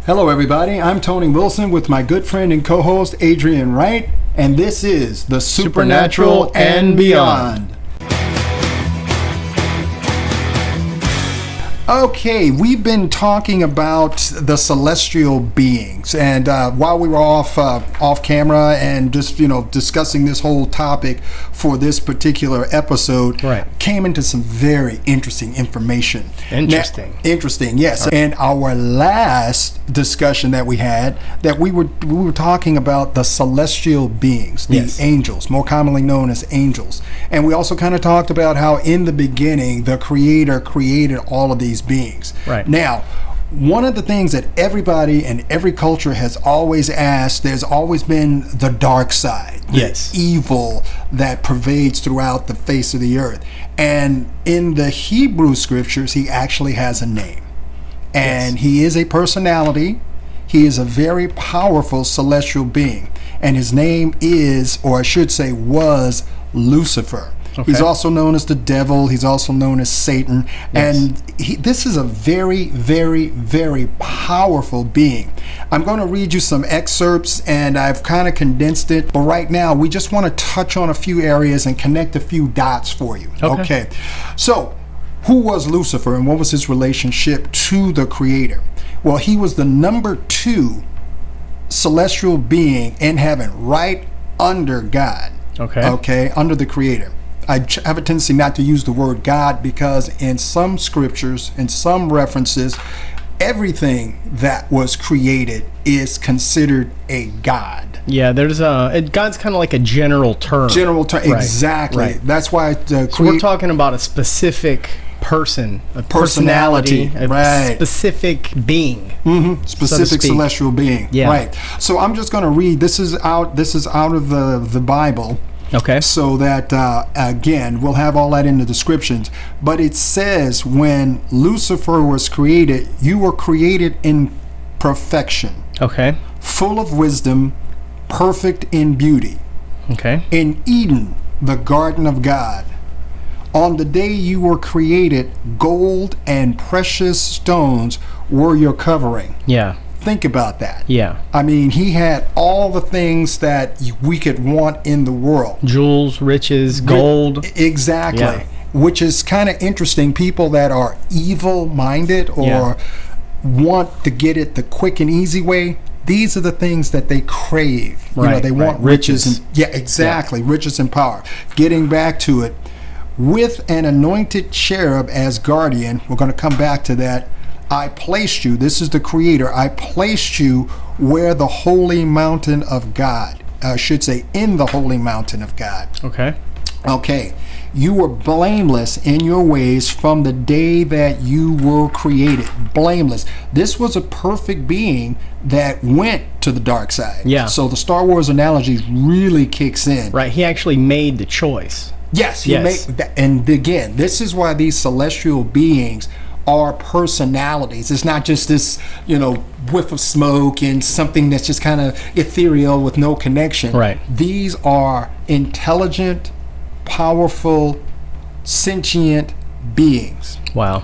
Hello everybody, I'm Tony Wilson with my good friend and co-host Adrian Wright, and this is The Supernatural and Beyond. Okay, we've been talking about the celestial beings, and while we were off camera and just discussing this whole topic for this particular episode, came into some very interesting information. Interesting, yes. Right. And our last discussion that we had, that we were talking about the celestial beings, the angels, more commonly known as angels, and we also kind of talked about how in the beginning the Creator created all of these beings. Right. Now, one of the things that everybody and every culture has always asked, there's always been the dark side, the evil that pervades throughout the face of the earth. And in the Hebrew scriptures, he actually has a name. And he is a personality. He is a very powerful celestial being. And his name is, or I should say was, Lucifer. Okay. He's also known as the devil. He's also known as Satan. And this is a very, very, very powerful being. I'm going to read you some excerpts, and I've kind of condensed it. But right now, we just want to touch on a few areas and connect a few dots for you. Okay. So, who was Lucifer, and what was his relationship to the Creator? Well, he was the number 2 celestial being in heaven, right under God. Okay, under the Creator. I have a tendency not to use the word God because in some scriptures, in some references, everything that was created is considered a God. Yeah, there's God's kind of like a general term. Exactly. Right. That's why so we're talking about a specific person, a personality, a specific being, specific so celestial being. Yeah. Right. So I'm just going to read. This is out of the Bible. Okay. So that, again, we'll have all that in the descriptions. But it says when Lucifer was created, you were created in perfection. Okay. Full of wisdom, perfect in beauty. Okay. In Eden, the garden of God. On the day you were created, gold and precious stones were your covering. Yeah. Think about that. Yeah. I mean, he had all the things that we could want in the world. Jewels, riches, gold. Exactly. Yeah. Which is kind of interesting. People that are evil-minded or want to get it the quick and easy way, these are the things that they crave. They want riches. And, riches and power. Getting back to it, with an anointed cherub as guardian, we're going to come back to that, I placed you, this is the Creator, I placed you where the holy mountain of God, I should say in the holy mountain of God. Okay. You were blameless in your ways from the day that you were created. Blameless. This was a perfect being that went to the dark side. Yeah. So the Star Wars analogy really kicks in. Right. He actually made the choice. Yes. He made that. And again, this is why these celestial beings are personalities. It's not just this, whiff of smoke and something that's just kind of ethereal with no connection. Right. These are intelligent, powerful, sentient beings. Wow.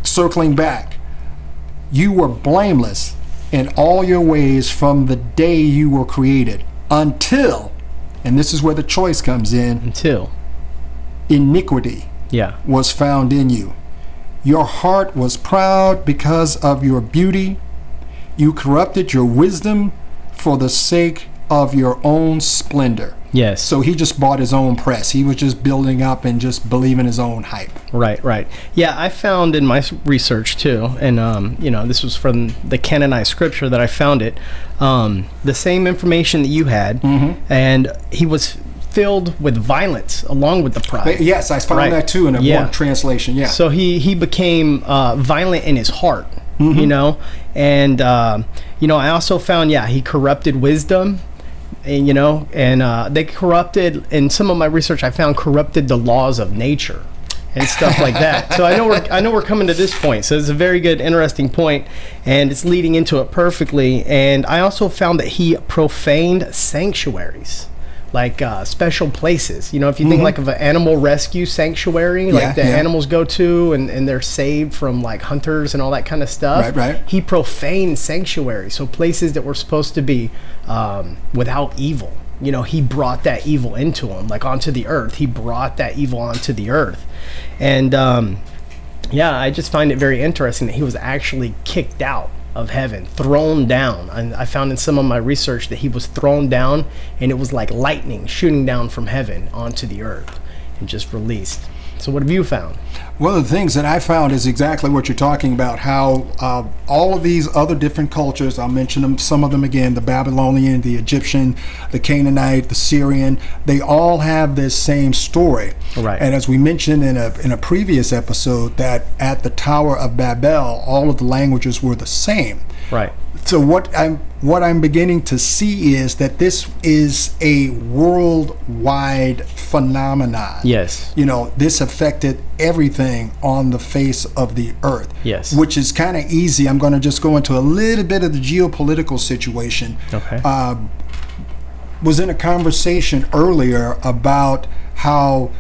Circling back, you were blameless in all your ways from the day you were created until, and this is where the choice comes in, until iniquity was found in you. Your heart was proud because of your beauty. You corrupted your wisdom for the sake of your own splendor. Yes. So he just bought his own press. He was just building up and just believing his own hype. Right. Yeah, I found in my research too, and this was from the canonized scripture that I found it, the same information that you had, and he was filled with violence along with the pride. Yes, I found that too in one translation. Yeah. So he became violent in his heart, and I also found he corrupted wisdom, and they corrupted, in some of my research I found corrupted the laws of nature and stuff like that. So I know we're coming to this point. So it's a very good, interesting point, and it's leading into it perfectly. And I also found that he profaned sanctuaries. like special places. You know, if you think like of an animal rescue sanctuary, like the animals go to and they're saved from like hunters and all that kind of stuff. Right. He profaned sanctuaries, so places that were supposed to be without evil. You know, he brought that evil into them, like onto the earth. He brought that evil onto the earth. And I just find it very interesting that he was actually kicked out of heaven, thrown down. And I found in some of my research that he was thrown down, and it was like lightning shooting down from heaven onto the earth and just released. So what have you found? One of the things that I found is exactly what you're talking about, how all of these other different cultures, I'll mention them, some of them again, the Babylonian, the Egyptian, the Canaanite, the Syrian, they all have this same story. Right. And as we mentioned in a previous episode, that at the Tower of Babel, all of the languages were the same. Right. So what I'm beginning to see is that this is a worldwide phenomenon. Yes. You know, this affected everything on the face of the earth. Yes. Which is kind of easy. I'm going to just go into a little bit of the geopolitical situation. Okay. Was in a conversation earlier about how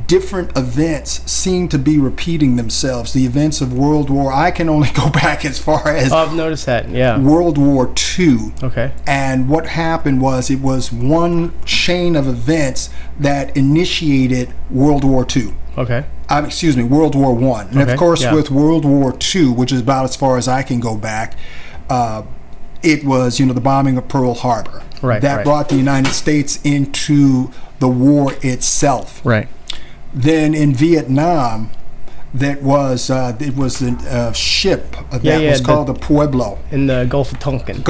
different events seem to be repeating themselves. The events of World War, I can only go back as far as I've noticed that, yeah. World War II. Okay. And what happened was it was one chain of events that initiated World War II. Okay. World War One. And okay. of course, with World War II, which is about as far as I can go back, it was, the bombing of Pearl Harbor. Right. That brought the United States into the war itself. Right. Then in Vietnam, it was a ship that was called the Pueblo. In the Gulf of Tonkin.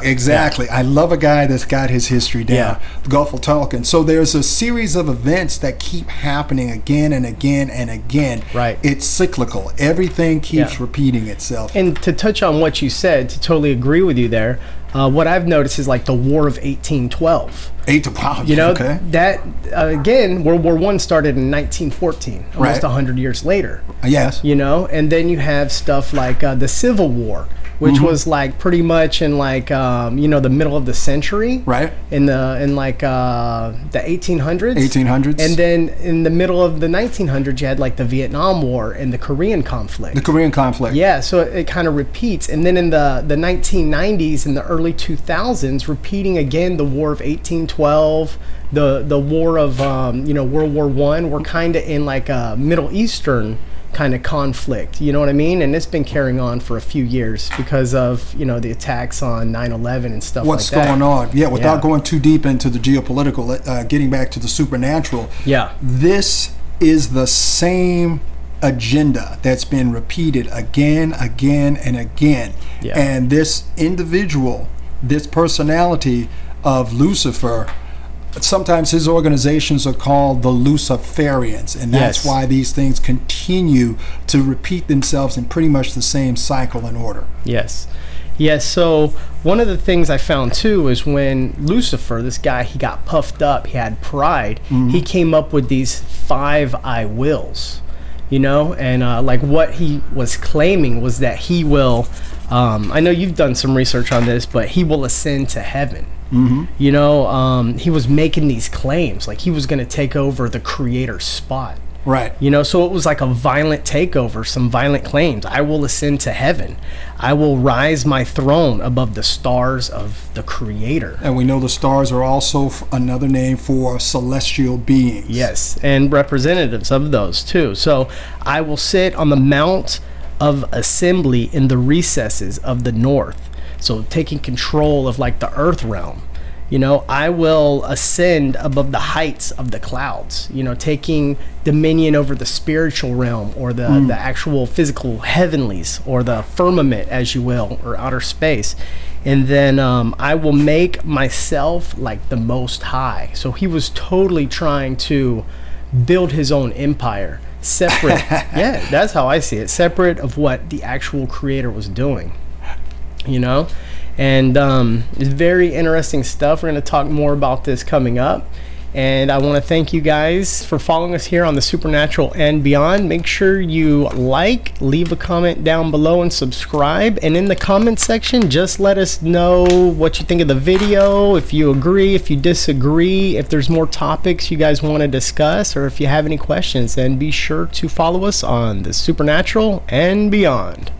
Exactly. Yeah. I love a guy that's got his history down. Yeah. The Gulf of Tonkin. So there's a series of events that keep happening again and again and again. Right. It's cyclical. Everything keeps repeating itself. And to touch on what you said, to totally agree with you there, what I've noticed is like the War of 1812. Okay. That again, World War I started in 1914, almost 100 years later. Yes. And then you have stuff like the Civil War, which was like pretty much in like the middle of the century, right? In the 1800s. 1800s. And then in the middle of the 1900s, you had like the Vietnam War and the Korean conflict. Yeah, so it kind of repeats. And then in the 1990s and the early 2000s, repeating again the War of 1812, the war of World War I. We're kind of in like a Middle Eastern kind of conflict, you know what I mean? And it's been carrying on for a few years because of the attacks on 9/11 and stuff what's like that. going on. Without going too deep into the geopolitical, getting back to the supernatural, this is the same agenda that's been repeated again and again. And this individual, this personality of Lucifer, sometimes his organizations are called the Luciferians, and that's why these things continue to repeat themselves in pretty much the same cycle and order. Yes. So one of the things I found too is when Lucifer, this guy, he got puffed up, he had pride, he came up with these 5 I wills, and like what he was claiming was that he will, I know you've done some research on this, but he will ascend to heaven. He was making these claims like he was going to take over the creator's spot. Right. So it was like a violent takeover, some violent claims. I will ascend to heaven. I will rise my throne above the stars of the creator. And we know the stars are also another name for celestial beings. Yes, and representatives of those too. So I will sit on the mount of assembly in the recesses of the north. So taking control of like the earth realm. I will ascend above the heights of the clouds, taking dominion over the spiritual realm or the actual physical heavenlies or the firmament, as you will, or outer space. And then I will make myself like the Most High. So he was totally trying to build his own empire, separate. Yeah, that's how I see it. Separate of what the actual creator was doing. And it's very interesting stuff. We're going to talk more about this coming up. And I want to thank you guys for following us here on the Supernatural and Beyond. Make sure you leave a comment down below, and subscribe. And in the comment section, just let us know what you think of the video, if you agree, if you disagree, if there's more topics you guys want to discuss, or if you have any questions. Then be sure to follow us on the Supernatural and Beyond.